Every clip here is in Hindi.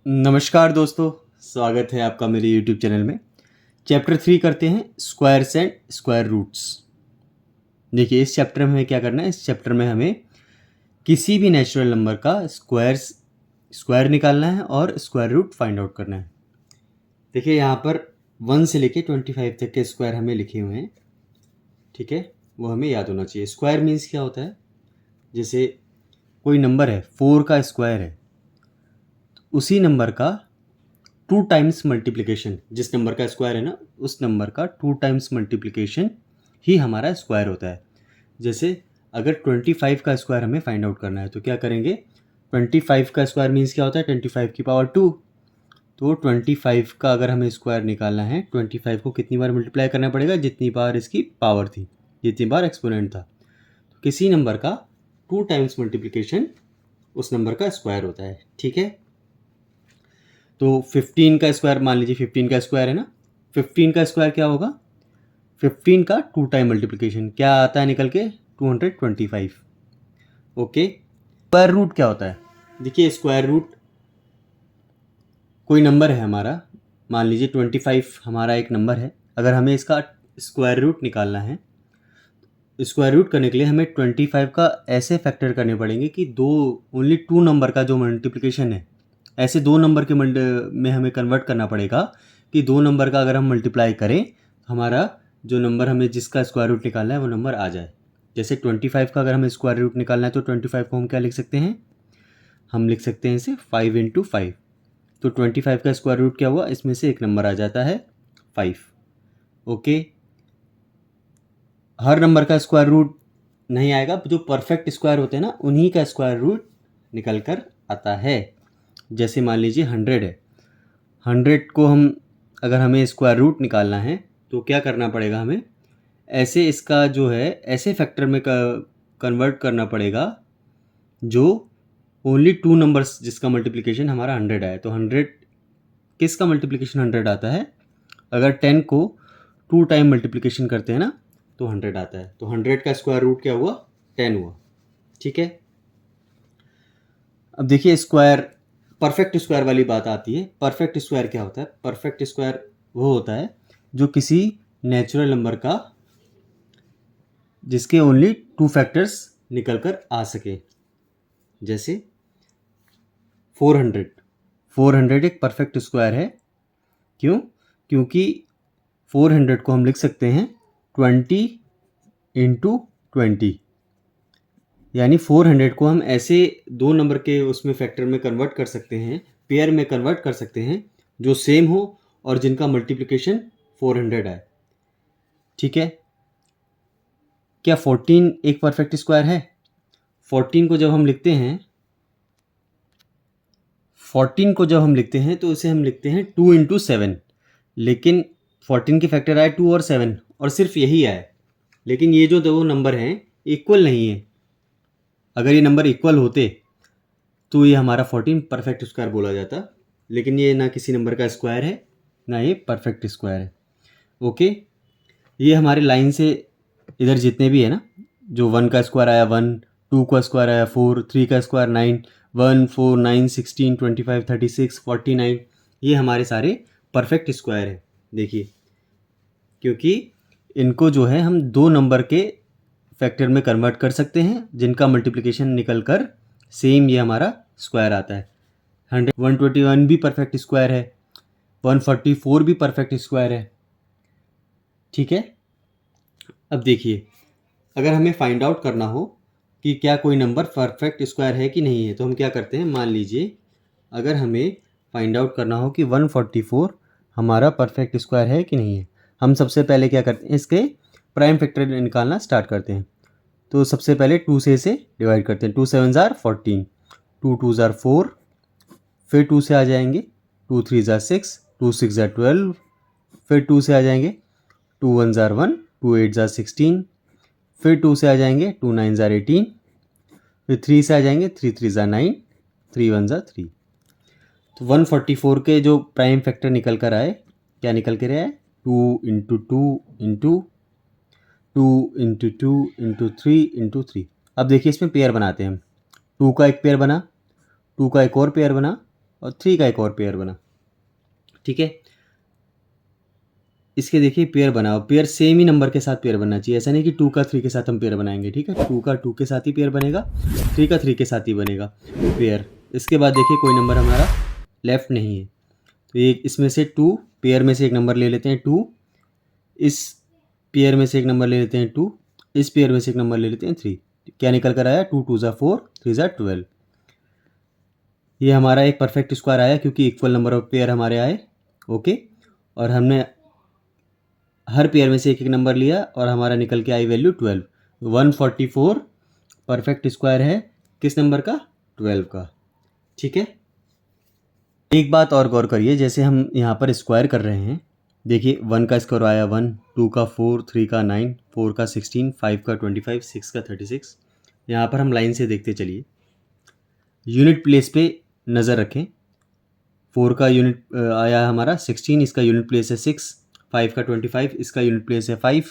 नमस्कार दोस्तों, स्वागत है आपका मेरे यूट्यूब चैनल में। चैप्टर 3 करते हैं स्क्वायर्स एंड स्क्वायर रूट्स। देखिए इस चैप्टर में हमें क्या करना है। इस चैप्टर में हमें किसी भी नेचुरल नंबर का स्क्वायर निकालना है और स्क्वायर रूट फाइंड आउट करना है। देखिए यहाँ पर 1 से लेके 25 तक के स्क्वायर हमें लिखे हुए हैं, ठीक है, वो हमें याद होना चाहिए। स्क्वायर मीन्स क्या होता है, जैसे कोई नंबर है 4 का स्क्वायर है, उसी नंबर का 2 टाइम्स मल्टीप्लिकेशन, जिस नंबर का स्क्वायर है ना उस नंबर का 2 टाइम्स मल्टीप्लिकेशन ही हमारा स्क्वायर होता है। जैसे अगर 25 का स्क्वायर हमें फाइंड आउट करना है तो क्या करेंगे, 25 का स्क्वायर मीन्स क्या होता है, 25 की पावर 2। तो 25 का अगर हमें स्क्वायर निकालना है, 25 को कितनी बार मल्टीप्लाई करना पड़ेगा, जितनी बार इसकी पावर थी, जितनी बार एक्सपोनेंट था। तो किसी नंबर का 2 टाइम्स मल्टीप्लिकेशन उस नंबर का स्क्वायर होता है, ठीक है। तो 15 का स्क्वायर, मान लीजिए 15 का स्क्वायर है ना, 15 का स्क्वायर क्या होगा, 15 का 2 टाइम मल्टीप्लिकेशन क्या आता है निकल के, 225। ओके, स्क्वायर रूट क्या होता है। देखिए स्क्वायर रूट कोई नंबर है हमारा, मान लीजिए 25 हमारा एक नंबर है। अगर हमें इसका स्क्वायर रूट निकालना है, स्क्वायर रूट करने के लिए हमें 25 का ऐसे फैक्टर करने पड़ेंगे कि ओनली 2 नंबर का जो मल्टीप्लिकेशन है, ऐसे 2 नंबर के में हमें कन्वर्ट करना पड़ेगा कि 2 नंबर का अगर हम मल्टीप्लाई करें, हमारा जो नंबर हमें जिसका स्क्वायर रूट निकालना है वो नंबर आ जाए। जैसे 25 का अगर हमें स्क्वायर रूट निकालना है तो 25 को हम क्या लिख सकते हैं, हम लिख सकते हैं इसे 5 × 5। तो 25 का स्क्वायर रूट क्या हुआ, इसमें से एक नंबर आ जाता है 5। ओके, हर नंबर का स्क्वायर रूट नहीं आएगा, जो परफेक्ट स्क्वायर होते हैं ना उन्हीं का स्क्वायर रूट निकल कर आता है। जैसे मान लीजिए 100 है, 100 को हम अगर हमें स्क्वायर रूट निकालना है तो क्या करना पड़ेगा, हमें ऐसे इसका जो है ऐसे फैक्टर में कन्वर्ट करना पड़ेगा जो ओनली 2 नंबर्स जिसका मल्टीप्लिकेशन हमारा 100 आए। तो 100 किसका मल्टीप्लिकेशन 100 आता है, अगर 10 को 2 टाइम मल्टीप्लिकेशन करते हैं ना तो 100 आता है। तो 100 का स्क्वायर रूट क्या हुआ, 10 हुआ, ठीक है। अब देखिए स्क्वायर, परफेक्ट स्क्वायर वाली बात आती है। परफेक्ट स्क्वायर क्या होता है, परफेक्ट स्क्वायर वो होता है जो किसी नेचुरल नंबर का जिसके ओनली 2 फैक्टर्स निकल कर आ सके। जैसे 400 एक परफेक्ट स्क्वायर है। क्यों, क्योंकि 400 को हम लिख सकते हैं 20 × 20, यानी 400 को हम ऐसे 2 नंबर के उसमें फैक्टर में कन्वर्ट कर सकते हैं, पेयर में कन्वर्ट कर सकते हैं जो सेम हो और जिनका मल्टीप्लिकेशन 400 आए, ठीक है। क्या 14 एक परफेक्ट स्क्वायर है, 14 को जब हम लिखते हैं, 14 को जब हम लिखते हैं तो इसे हम लिखते हैं 2 × 7, लेकिन 14 के फैक्टर आए 2 और 7 और सिर्फ यही आए, लेकिन ये जो दो नंबर हैं इक्वल नहीं है। अगर ये नंबर इक्वल होते तो ये हमारा 14 परफेक्ट स्क्वायर बोला जाता, लेकिन ये ना किसी नंबर का स्क्वायर है ना ये परफेक्ट स्क्वायर है। ओके, ये हमारे लाइन से इधर जितने भी है ना, जो 1 का स्क्वायर आया 1, 2 का स्क्वायर आया 4, 3 का स्क्वायर 9, 1, 4, 9, 16, 25, 36, 49, ये हमारे सारे परफेक्ट स्क्वायर हैं। देखिए क्योंकि इनको जो है हम 2 नंबर के फैक्टर में कन्वर्ट कर सकते हैं जिनका मल्टीप्लिकेशन निकल कर सेम ये हमारा स्क्वायर आता है। 121 भी परफेक्ट स्क्वायर है, 144 भी परफेक्ट स्क्वायर है, ठीक है। अब देखिए अगर हमें फाइंड आउट करना हो कि क्या कोई नंबर परफेक्ट स्क्वायर है कि नहीं है तो हम क्या करते हैं, मान लीजिए अगर हमें फाइंड आउट करना हो कि 144 हमारा परफेक्ट स्क्वायर है कि नहीं है, हम सबसे पहले क्या करते हैं, इसके प्राइम फैक्टर निकालना स्टार्ट करते हैं। तो सबसे पहले 2 से इसे डिवाइड करते हैं, 2 7 ज़ार 14, 2 2 ज़ार 4, फिर 2 से आ जाएंगे, 2 3 ज़ार 6, 2 6 ज़ार 12, फिर 2 से आ जाएंगे, 2 1 ज़ार 1, 2 8 ज़ार 16, फिर 2 से आ जाएंगे, 2 9 ज़ार 18, फिर 3 से आ जाएंगे, 3 3 ज़ार 9, 3 1 ज़ार 3। तो 144 के जो प्राइम फैक्टर निकल कर आए, क्या निकल कर आए, 2 × 2 × 2 × 2 × 3 × 3। अब देखिए इसमें पेयर बनाते हैं हम, 2 का एक पेयर बना, 2 का एक और पेयर बना, और 3 का एक और पेयर बना। ठीक है, इसके देखिए पेयर बनाओ, पेयर सेम ही नंबर के साथ पेयर बनना चाहिए, ऐसा नहीं कि 2 का 3 के साथ हम पेयर बनाएंगे। ठीक है, 2 का 2 के साथ ही पेयर बनेगा, 3 का 3 के साथ ही बनेगा पेयर। इसके बाद देखिए कोई नंबर हमारा लेफ्ट नहीं है, तो एक इसमें से 2 पेयर में से एक नंबर ले लेते हैं 2, इस पेयर में से एक नंबर ले लेते हैं 2, इस पेयर में से एक नंबर ले लेते हैं 3। क्या निकल कर आया, 2 2 ज़ा 4, 3 ज़ा 12। ये हमारा एक परफेक्ट स्क्वायर आया क्योंकि इक्वल नंबर ऑफ पेयर हमारे आए। ओके, और हमने हर पेयर में से एक एक नंबर लिया और हमारा निकल के आई वैल्यू 12। 144 परफेक्ट स्क्वायर है किस नंबर का, 12 का। ठीक है, एक बात और गौर करिए, जैसे हम यहाँ पर स्क्वायर कर रहे हैं, देखिए 1 का स्क्वायर आया 1, 2 का 4, 3 का 9, 4 का 16, 5 का 25, 6 का 36। यहाँ पर हम लाइन से देखते चलिए, यूनिट प्लेस पे नज़र रखें। 4 का यूनिट आया हमारा 16, इसका यूनिट प्लेस है 6, 5 का 25, इसका यूनिट प्लेस है 5,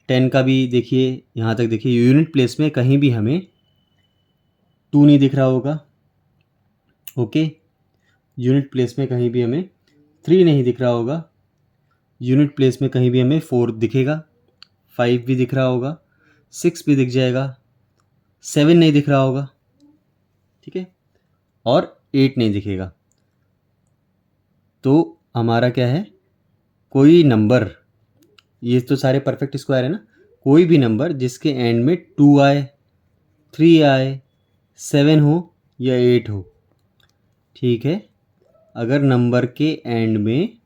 10 का भी देखिए, यहाँ तक देखिए यूनिट प्लेस में कहीं भी हमें 2 नहीं दिख रहा होगा। ओके, यूनिट प्लेस में कहीं भी हमें 3 नहीं दिख रहा होगा, यूनिट प्लेस में कहीं भी हमें 4 दिखेगा, 5 भी दिख रहा होगा, 6 भी दिख जाएगा, 7 नहीं दिख रहा होगा। ठीक है, और 8 नहीं दिखेगा। तो हमारा क्या है, कोई नंबर, ये तो सारे परफेक्ट स्क्वायर है ना, कोई भी नंबर जिसके एंड में 2 आए, 3 आए, 7 हो या 8 हो। ठीक है, अगर नंबर के एंड में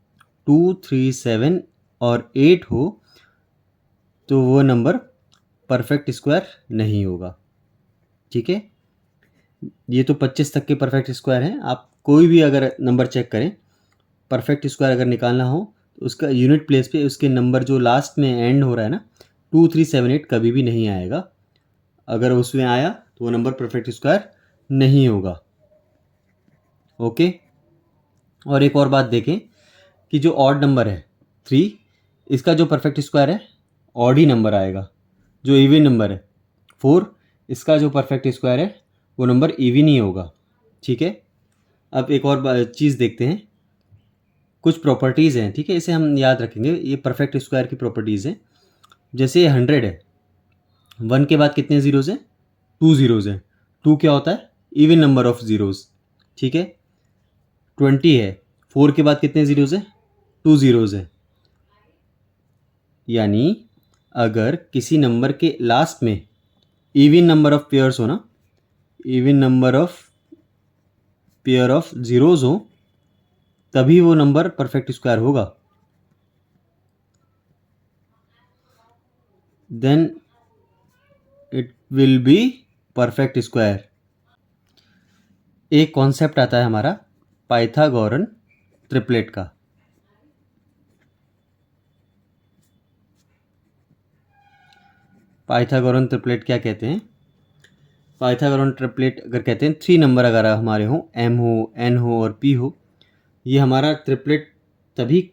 2, 3, 7 और 8 हो तो वो नंबर परफेक्ट स्क्वायर नहीं होगा। ठीक है, ये तो 25 तक के परफेक्ट स्क्वायर हैं। आप कोई भी अगर नंबर चेक करें, परफेक्ट स्क्वायर अगर निकालना हो तो उसका यूनिट प्लेस पे उसके नंबर जो लास्ट में एंड हो रहा है ना, 2, 3, 7, 8 कभी भी नहीं आएगा। अगर उसमें आया तो वो नंबर परफेक्ट स्क्वायर नहीं होगा। ओके, और एक और बात देखें कि जो ऑड नंबर है 3, इसका जो परफेक्ट स्क्वायर है ऑड ही नंबर आएगा। जो इवन नंबर है 4, इसका जो परफेक्ट स्क्वायर है वो नंबर इवन ही होगा। ठीक है, अब एक और चीज़ देखते हैं, कुछ प्रॉपर्टीज़ हैं। ठीक है, इसे हम याद रखेंगे, ये परफेक्ट स्क्वायर की प्रॉपर्टीज़ हैं। जैसे 100 है, 1 के बाद कितने ज़ीरोज़ हैं, 2 ज़ीरोज़ हैं। 2 क्या होता है, इवन नंबर ऑफ ज़ीरोज़। ठीक है, 20 है, 4 के बाद कितने ज़ीरोज़ हैं, 2 ज़ीरोज़ हैं। यानी अगर किसी नंबर के लास्ट में इवन नंबर ऑफ पेयर्स हो ना, even number of pair of zeros हो, तभी वो नंबर परफेक्ट स्क्वायर होगा। Then it will be perfect square. एक कॉन्सेप्ट आता है हमारा पाइथागोरन ट्रिपलेट का। पाइथागोरन ट्रिपलेट क्या कहते हैं, पाइथागोरन ट्रिपलेट अगर कहते हैं 3 नंबर अगर हमारे हों, m हो, n हो और p हो, ये हमारा ट्रिपलेट तभी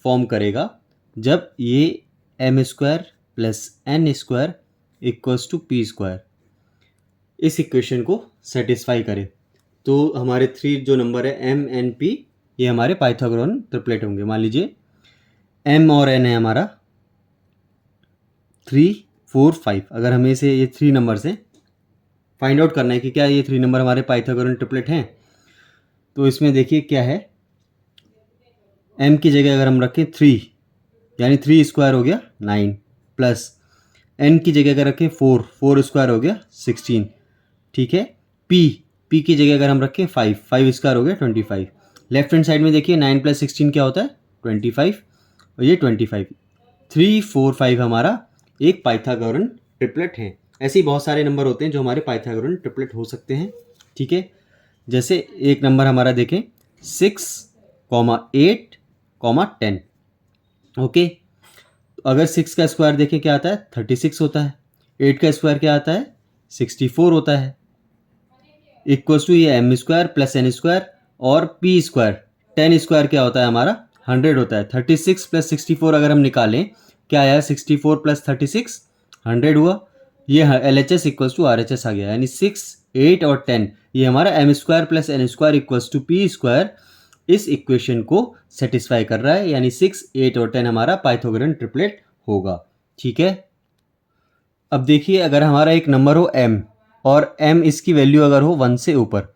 फॉर्म करेगा जब ये m square plus n square equals to p square इस इक्वेशन को सेटिस्फाई करे। तो हमारे 3 जो नंबर है m, n, p, ये हमारे पाइथागोरन ट्रिपलेट होंगे। मान लीजिए m और n है हमारा 3, 4, 5। अगर हमें से ये 3 नंबर से फाइंड आउट करना है कि क्या ये 3 नंबर हमारे पाइथागोरन ट्रिपलेट हैं, तो इसमें देखिए क्या है, m की जगह अगर हम रखें 3, यानी 3 स्क्वायर हो गया 9, प्लस n की जगह अगर रखें 4, 4 स्क्वायर हो गया 16। ठीक है, p की जगह अगर हम रखें 5, 5 स्क्वायर हो गया 25। लेफ्ट हैंड साइड में देखिए 9 + 16 क्या होता है, 25, और ये 25। 3, 4, 5 हमारा एक पाइथागोरन ट्रिपलेट है। ऐसे ही बहुत सारे नंबर होते हैं जो हमारे पाइथागोरन ट्रिपलेट हो सकते हैं। ठीक है, जैसे एक नंबर हमारा देखें 6, 8, 10। ओके, अगर 6 का स्क्वायर देखें क्या आता है, 36 होता है। 8 का स्क्वायर क्या आता है, 64 होता है। इक्वल्स टू ये m square plus n square और p स्क्वायर, 10 स्क्वायर क्या होता है हमारा, 100 होता है। 36 + 64 अगर हम निकालें क्या आया, 64 + 36 100 हुआ। ये LHS इक्वल्स टू RHS आ गया, यानी 6, 8 और 10 ये हमारा m square plus n square equals to p square इस इक्वेशन को सेटिस्फाई कर रहा है, यानी 6, 8 और 10 हमारा पाइथागोरन ट्रिपलेट होगा। ठीक है, अब देखिए अगर हमारा एक नंबर हो m और m इसकी वैल्यू अगर हो 1 से ऊपर,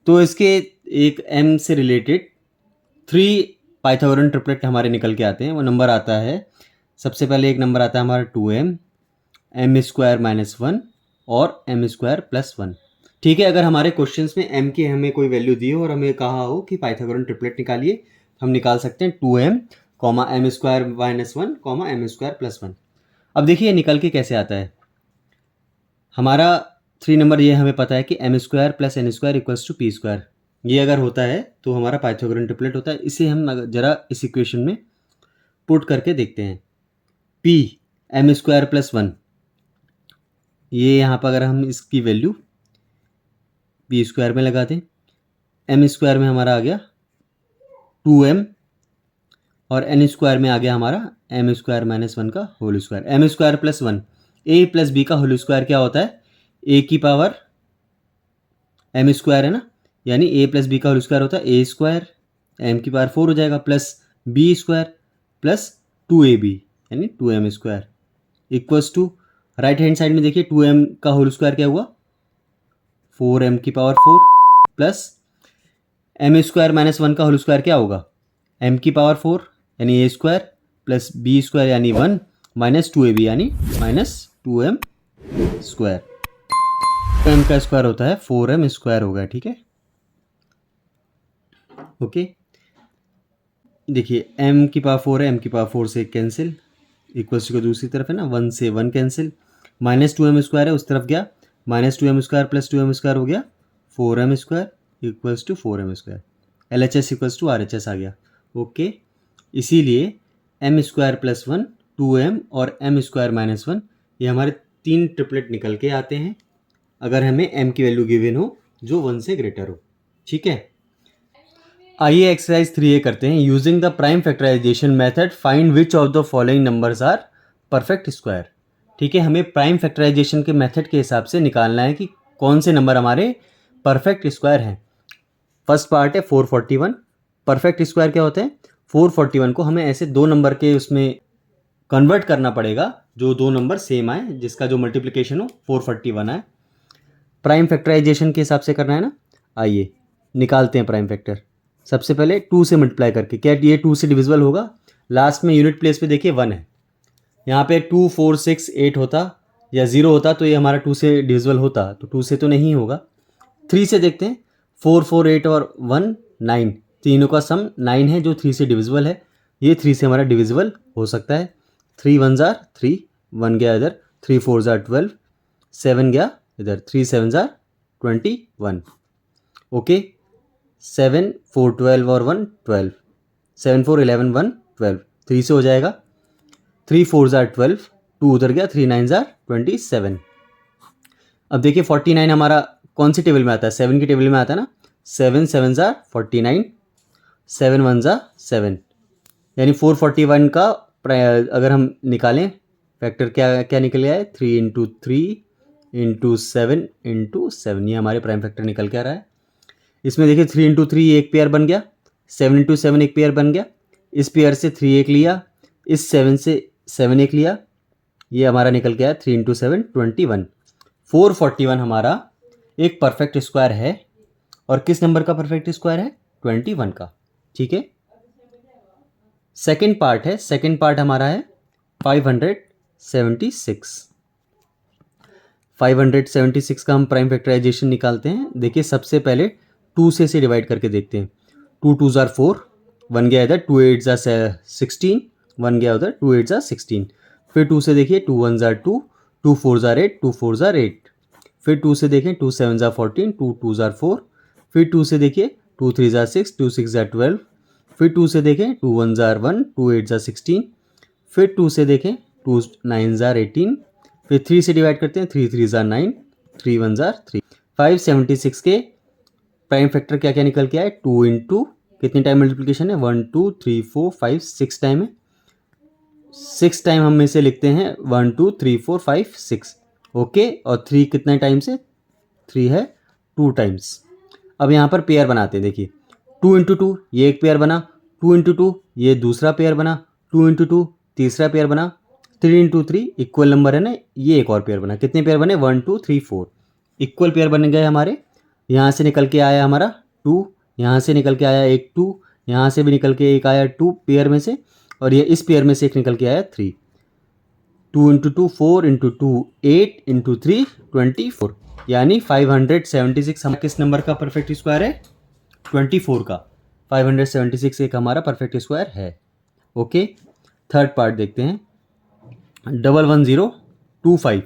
तो इसके एक m से रिलेटेड 3 पाइथागोरन ट्रिपलेट हमारे निकल के आते हैं। वो नंबर आता है, सबसे पहले एक नंबर आता है हमारा 2m, m स्क्वायर माइनस 1 और m स्क्वायर प्लस 1। ठीक है, अगर हमारे क्वेश्चंस में m की हमें कोई वैल्यू दी हो और हमें कहा हो कि पाइथागोरन ट्रिपलेट निकालिए, हम निकाल सकते हैं 2m, m square minus 1, m square plus 1। अब देखिए निकल के कैसे आता है। हमारा 3 नंबर ये हमें पता है कि m square plus n square equals to p square, ये अगर होता है तो हमारा पाइथागोरन ट्रिपलेट होता है। इसे हम जरा इस इक्वेशन में पुट करके देखते हैं। p m स्क्वायर प्लस 1, ये यहाँ पर अगर हम इसकी वैल्यू p स्क्वायर में लगा दें, m स्क्वायर में हमारा आ गया 2m और n स्क्वायर में आ गया हमारा m स्क्वायर माइनस 1 का whole square. m square plus 1, a plus b का होल स्क्वायर क्या होता है, a की पावर m स्क्वायर है ना, यानी a प्लस b का होल स्क्वायर होता है a स्क्वायर, m की पावर 4 हो जाएगा, plus b square plus 2ab यानी 2m square equals to right hand side में देखिए 2m का होल स्क्वायर क्या हुआ 4m की power 4 plus m square minus 1 का होल स्क्वायर क्या होगा m की पावर 4 यानी a square plus b square यानी 1 माइनस 2ab यानी माइनस 2m स्क्वायर। m का स्क्वायर होता है 4m स्क्वायर होगा। ठीक है, ओके, देखिए m की पावर 4 है, m की पावर 4 से कैंसिल, इक्वल्स टू दूसरी तरफ है ना, 1 से 1 कैंसिल, माइनस 2m स्क्वायर है उस तरफ गया, minus 2m square plus 2m square हो गया 4m square equals to 4m square, LHS equals to RHS आ गया। ओके, इसीलिए m स्क्वायर प्लस 1, 2m और m स्क्वायर माइनस 1 ये हमारे 3 ट्रिपलेट निकल के आते हैं अगर हमें m की वैल्यू गिवन हो जो 1 से ग्रेटर हो। ठीक है, आइए एक्सरसाइज 3A करते हैं। Using the prime factorisation method find which of the following numbers are perfect square. ठीक है, हमें प्राइम फैक्टराइजेशन के मेथड के हिसाब से निकालना है कि कौन से नंबर हमारे परफेक्ट स्क्वायर हैं। फर्स्ट पार्ट है 441। परफेक्ट स्क्वायर क्या होते हैं, 441 को हमें ऐसे दो नंबर के उसमें कन्वर्ट करना पड़ेगा जो दो नंबर सेम आए, जिसका जो मल्टीप्लिकेशन हो 441 आए। प्राइम फैक्टराइजेशन के हिसाब से करना है ना, आइए निकालते हैं प्राइम फैक्टर। सबसे पहले 2 से मल्टीप्लाई करके, क्या ये 2 से डिविजिबल होगा, लास्ट में यूनिट प्लेस पे देखिए 1 है, यहाँ पे 2, 4, 6, 8 होता या 0 होता तो ये हमारा 2 से डिविजिबल होता, तो 2 से तो नहीं होगा। 3 से देखते हैं, 4, 4, 8 और 1, 9, तीनों का सम 9 है जो 3 से डिविजिबल है, ये 3 से हमारा डिविजिबल हो सकता है। 3 1 जार 3, 1 गया इधर, 3 4 जार 12, 7 गया इधर, 3 7 जार 21। ओके, 7 4 12 और 1 12, 7 4 11 1 12, 3 से हो जाएगा, 3 4 जार 12, 2 उधर गया, 3 9 जार 27। अब देखिए 49 हमारा कौन सी टेबल में आता है, 7 की टेबल में आता है ना, 7 7 जार 49, 7 1 जार 7, यानी 441 का अगर हम निकालें फैक्टर क्या क्या निकल आए, 3 इंटू 3 इंटू 7 इंटू 7, ये हमारे प्राइम फैक्टर निकल के आ रहा है। इसमें देखिए 3 इंटू 3 एक पेयर बन गया, 7 इंटू 7 एक पेयर बन गया, इस पेयर से 3 एक लिया, इस 7 से 7 एक लिया, ये हमारा निकल के आया 3 इंटू 7 21। 441 हमारा एक परफेक्ट स्क्वायर है, और किस नंबर का परफेक्ट स्क्वायर है, 21 का। ठीक है, सेकेंड पार्ट है, सेकेंड पार्ट हमारा है 576। 576 का हम प्राइम फैक्टराइजेशन निकालते हैं। देखिए सबसे पहले 2 से डिवाइड करके देखते हैं, 2 2 जार 4, 1 गया इधर, 2 8 जार 16, 1 गया उधर, 2 8 जार 16। फिर 2 से देखिए 2 1 जार 2, 2 4 जार 8, 2 4 जार 8। फिर 2 से देखें 2 7 जार 14, 2 2 जार 4। फिर 2 से देखिए 2 3 जार 6, 2 6 जार 12। फिर 2 से देखें 2 1 जार 1, 2 8 जार 16। फिर 2 से देखें 2 9 जार 18। फिर 3 से डिवाइड करते हैं, 3 3 जार 9, 3 1 जार 3। 576 के प्राइम फैक्टर क्या क्या निकल के आए, 2 इंटू कितने टाइम मल्टीप्लिकेशन है, 1 2 3 4 5 6 टाइम है, 6 टाइम हम इसे लिखते हैं 1 2 3 4 5 6। ओके, और 3 कितने टाइम से, 3 है 2 टाइम्स। अब यहाँ पर पेयर बनाते हैं, देखिए 2 इंटू 2 ये एक पेयर बना, 2 इंटू 2 ये दूसरा पेयर बना, 2 इंटू 2 तीसरा पेयर बना, 3 इंटू 3 इक्वल नंबर है ना, ये एक और पेयर बना। कितने पेयर बने? 1 2 3 4 इक्वल पेयर बन गए हमारे। यहाँ से निकल के आया हमारा 2, यहाँ से निकल के आया एक 2, यहाँ से भी निकल के एक आया 2 पेयर में से, और ये इस पेयर में से एक निकल के आया 3। 2 इंटू 2 4 इंटू 2 8 इंटू 3 24, यानी 576 हम किस नंबर का परफेक्ट स्क्वायर है? 24 का। 576 एक हमारा परफेक्ट स्क्वायर है। ओके, थर्ड पार्ट देखते हैं। 11025,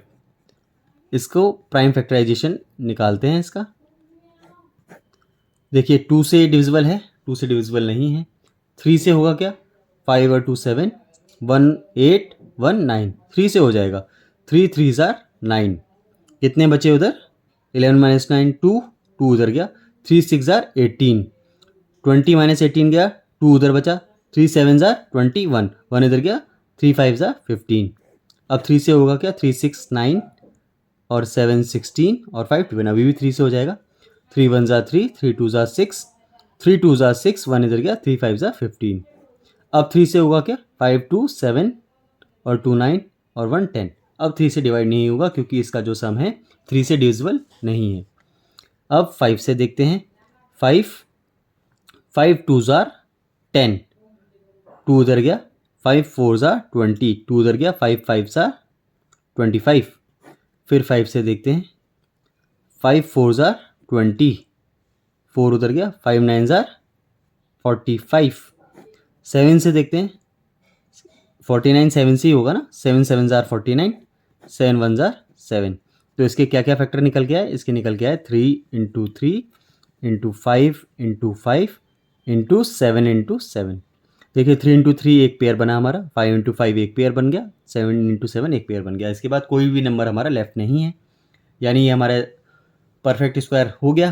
इसको प्राइम फैक्टराइजेशन निकालते हैं इसका। देखिए 2 से डिविजिबल है, 2 से डिविजिबल नहीं है। 3 से होगा क्या? 5 और 2 7, 1 8 1 9, 3 से हो जाएगा। 3 3 9, कितने बचे उधर? 11 माइनस 9 2, 2 उधर गया। 3 6 18, 20 माइनस 18 गया, 2 उधर बचा। 3 7 21, 1 इधर गया। 3 5 15। अब 3 से होगा क्या? 3 6 9 और 7 16 और 5 12, अभी भी 3 से हो जाएगा। 3 1 3, 3 2 6, 3 2 6, 1 इधर गया। 3 5 15। अब 3 से होगा क्या? 5 2 7 और 2 9 और 1 10। अब 3 से डिवाइड नहीं होगा क्योंकि इसका जो सम है 3 से डिविजिबल नहीं है। अब 5 से देखते हैं। 5 2 10, 2 उधर गया। 5 4 20, 2 उधर गया। 5 5 25। फिर 5 से देखते हैं। 5 4 20, 4 उधर गया। 5 9 45। 7 से देखते हैं। 49 7 से ही होगा ना, 7 7 49, 7 1 7। तो इसके क्या क्या फैक्टर निकल के आए? इसके निकल के आए 3 into 3 into 5 into 5 into 7 into 7। देखिए 3 इंटू 3 एक पेयर बना हमारा, 5 इंटू 5 एक पेयर बन गया, 7 इंटू 7 एक पेयर बन गया। इसके बाद कोई भी नंबर हमारा लेफ्ट नहीं है, यानी ये हमारा परफेक्ट स्क्वायर हो गया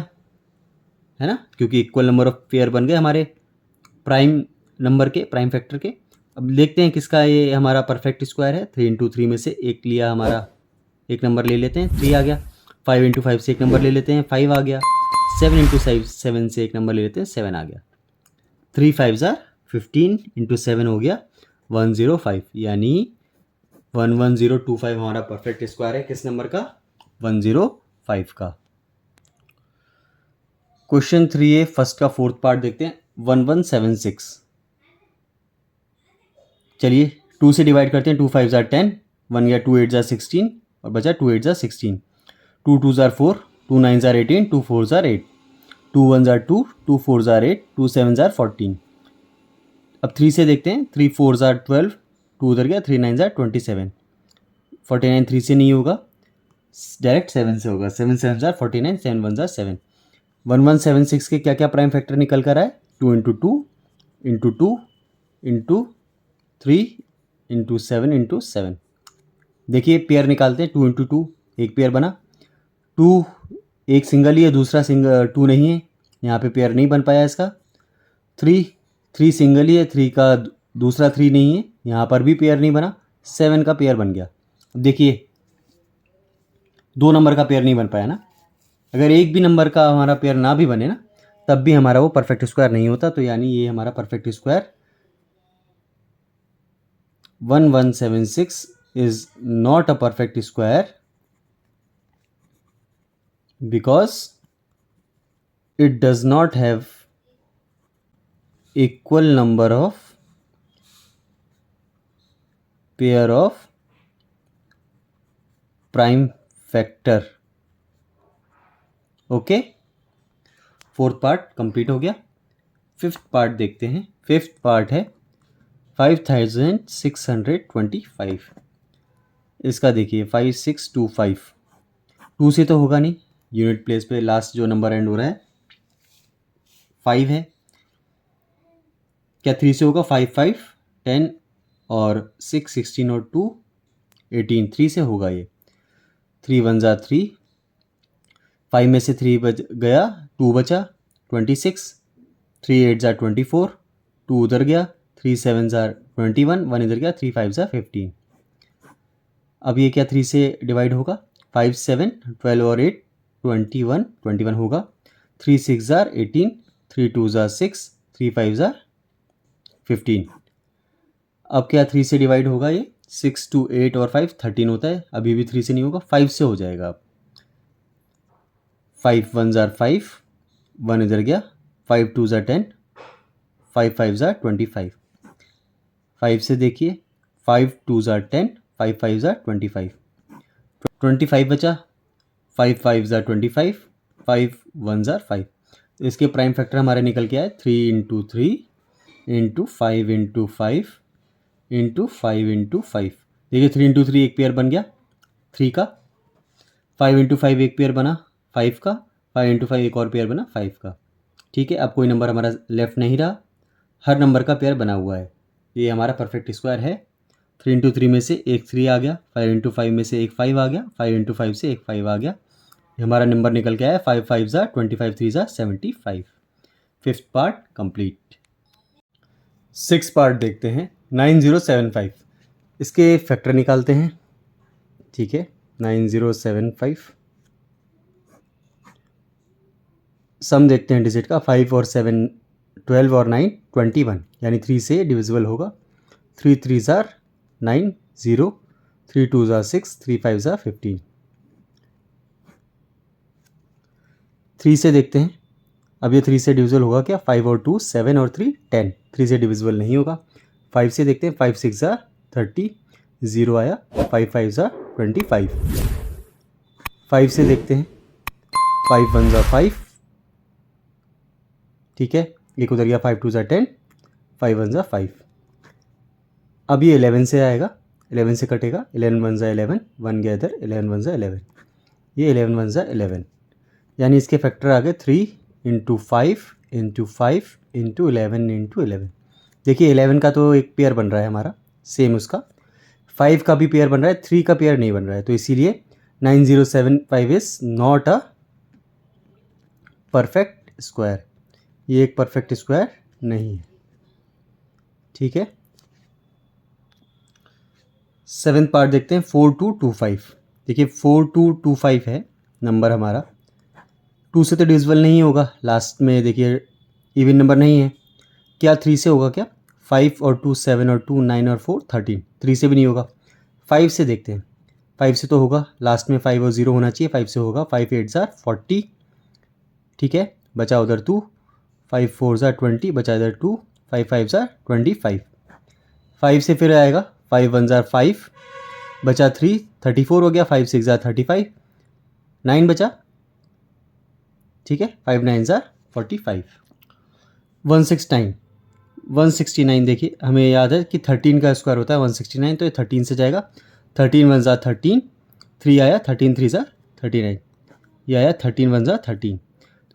है ना, क्योंकि इक्वल नंबर ऑफ पेयर बन गए हमारे प्राइम नंबर के, प्राइम फैक्टर के। अब देखते हैं किसका ये हमारा परफेक्ट स्क्वायर है। 3 इंटू 3 में से एक लिया हमारा, एक नंबर ले लेते हैं, 3 आ गया। 5 इंटू 5 से एक नंबर ले लेते हैं, 5 आ गया। 7 इंटू 7 से एक नंबर ले लेते हैं, 7 आ गया। 3 5 15 इंटू 7 हो गया 105, यानी 11025 हमारा परफेक्ट स्क्वायर है किस नंबर का? 105 का। क्वेश्चन 3A फर्स्ट का फोर्थ पार्ट देखते हैं। 1176, चलिए 2 से डिवाइड करते हैं। 2 5 10, 1 गया। 2 8 16 और बचा 2 8 16। 2 2 4, 2 9 18, 2 4 8, 2 1 2, 2 4 8, 2 7 14। अब 3 से देखते हैं। 3 4 12, 2 उधर गया। 3 9 27। 49 3 से नहीं होगा, डायरेक्ट 7 से होगा। 7 7 49, 7 1 7। 1176 के क्या क्या प्राइम फैक्टर निकल कर आए? 2 into 2 into 2 into 3 into 7 into 7। देखिए पेयर निकालते हैं। 2 इंटू 2 एक पेयर बना। 2 एक सिंगल ही है, दूसरा सिंगल 2 नहीं है, यहाँ पे पेयर नहीं बन पाया इसका। 3 सिंगल ही है, 3 का दूसरा 3 नहीं है, यहाँ पर भी पेयर नहीं बना। 7 का पेयर बन गया। अब देखिए 2 नंबर का पेयर नहीं बन पाया ना, अगर एक भी नंबर का हमारा पेयर ना भी बने ना, तब भी हमारा वो परफेक्ट स्क्वायर नहीं होता। तो यानी ये हमारा perfect square 1176 is not a perfect square because it does not have equal number of pair of prime factor। Okay, fourth part complete हो गया। फिफ्थ पार्ट देखते हैं। फिफ्थ पार्ट है 5625। इसका देखिए 5625, 2 से तो होगा नहीं, यूनिट प्लेस पे लास्ट जो नंबर एंड हो रहा है 5 है। क्या 3 से होगा? 5 5 10 और 6 16 और 2 18, 3 से होगा ये। 3 1 3, 5 में से 3 बच गया, 2 बचा 26। 3 8 24, 2 उधर गया। 3 7 21, 1 इधर गया। 3 5 15। अब ये क्या 3 से डिवाइड होगा? 5 7 12 और 8 21 होगा, 3 6 जार 18, 3 2 जार 6, 3 5 जार 15। अब क्या 3 से डिवाइड होगा ये, 6 2 8 और 5 13 होता है, अभी भी 3 से नहीं होगा, 5 से हो जाएगा। अब 5 1 जार 5, 1 इधर गया, 5 2 जार 10, 5 5 जार 25। 5 से देखिए, 5 2 जार 10, 5 5 जार 25, 25 बचा, 5 5 जार 25, 5 1 जार 5। तो इसके प्राइम फैक्टर हमारे निकल के आए 3 into 3 into 5 into 5 into 5 into 5। देखिए 3 इंटू 3 एक पेयर बन गया 3 का, 5 इंटू 5 एक पेयर बना 5 का, 5 इंटू 5 एक और पेयर बना 5 का। ठीक है, अब कोई नंबर हमारा लेफ्ट नहीं रहा, हर नंबर का पेयर बना हुआ है। ये हमारा परफेक्ट स्क्वायर है। 3 इंटू 3 में से एक 3 आ गया, 5 इंटू 5 में से एक 5 आ गया, 5 इंटू 5 से एक 5 आ गया। हमारा नंबर निकल के आया 5 5 ज़ा 25, 3 ज़ा 75। Fifth part complete. Six part देखते हैं, 9075। इसके फैक्टर निकालते हैं। ठीक है, 9075 सम देखते हैं डिजिट का, 5 और 7 12 और 9 21, यानी 3 से डिविजिबल होगा। 3 3 ज़ार 9 0, 3 2 ज़ार 6, 3 5 ज़ार 15। 3 से देखते हैं, अब ये 3 से डिविजिबल होगा क्या, 5 और 2 7 और 3 10, 3 से डिविजिबल नहीं होगा। 5 से देखते हैं, 5 6 ज़ार 30, 0 आया, 5 5 ज़ार 25। 5 से देखते हैं, 5 1 ज़ार 5, ठीक है, एक उधर गया, 5 2 ज़ार 10, 5 1 ज़ार 5। अब ये 11 से आएगा, 11 से कटेगा, 11 1 ज़ार 11, 1 गया इधर, 11 1 ज़ार 11, ये 11 1 ज़ार 11, यानी इसके फैक्टर आ गए 3 इंटू 5 इंटू 5 इंटू 11 इंटू 11। देखिए 11 का तो एक पेयर बन रहा है हमारा, सेम उसका 5 का भी पेयर बन रहा है, 3 का पेयर नहीं बन रहा है, तो इसीलिए 9075 is not a perfect square. ये एक परफेक्ट स्क्वायर नहीं है। ठीक है, सेवेंथ पार्ट देखते हैं, 4225। देखिए 4225 है नंबर हमारा, 2 से तो डिविजिबल नहीं होगा, लास्ट में देखिए इवन नंबर नहीं है। क्या 3 से होगा क्या, 5 और 2 7 और 2 9 और 4 13, 3 से भी नहीं होगा। 5 से देखते हैं, 5 से तो होगा, लास्ट में 5 और 0 होना चाहिए, 5 से होगा, 5 8 ज़ार 40, ठीक है, बचा उधर 2, 5 4 ज़ार 20, बचा इधर 2, 5 5 ज़ार 25। 5 से फिर आएगा, 5 1 ज़ार 5, बचा 3, 34 हो गया, 5 6 ज़ार 35, 9 बचा, ठीक है, 5 9 ज़ार 45। 169 देखिए, हमें याद है कि 13 का स्क्वायर होता है 169, तो ये 13 से जाएगा, 13 1 ज़ार 13, 3 आया, 13 3 ज़ार 39, ये आया 13 1 ज़ार 13।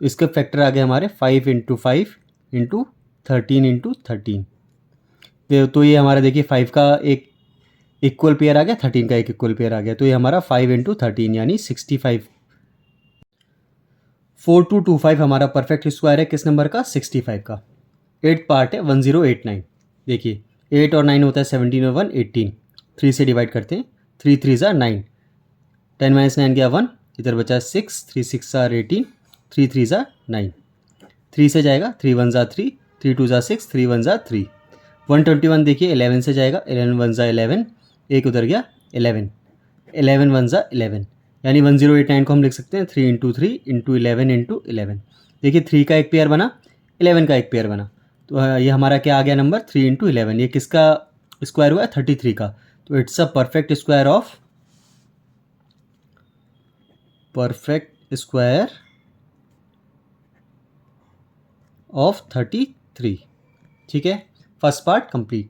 तो इसके फैक्टर आ गए हमारे 5 इंटू 5 इंटू 13 इंटू 13। तो ये हमारा देखिए 5 का एक इक्वल पेयर आ गया, 13 का एक इक्वल पेयर आ गया, तो ये हमारा 5 इंटू 13 यानी 65। 4225 हमारा परफेक्ट स्क्वायर है किस नंबर का, 65 का। 8 पार्ट है 1089। देखिए 8 और 9 होता है 17 और 1 18, 3 से डिवाइड करते हैं, 3 3 ज़ार 9, 10 माइनस 9 गया 1, इधर बचा 6, 3 6 ज़ार 18, 3 3 ज़ार 9, 3 से जाएगा, 3 1 ज़ार 3, 3 2 ज़ार 6, 3 1 ज़ार 3। 121 देखिए 11 से जाएगा, 11 1 ज़ार 11, एक उधर गया 11, 11 1 ज़ार 11, यानी 1089 को हम लिख सकते हैं 3 इंटू 3 इंटू 11 इंटू 11। देखिए 3 का एक पेयर बना, 11 का एक पेयर बना, तो ये हमारा क्या आ गया नंबर 3 इंटू 11। ये किसका स्क्वायर हुआ है, 33 का, तो it's a perfect square of 33। ठीक है, फर्स्ट पार्ट कंप्लीट।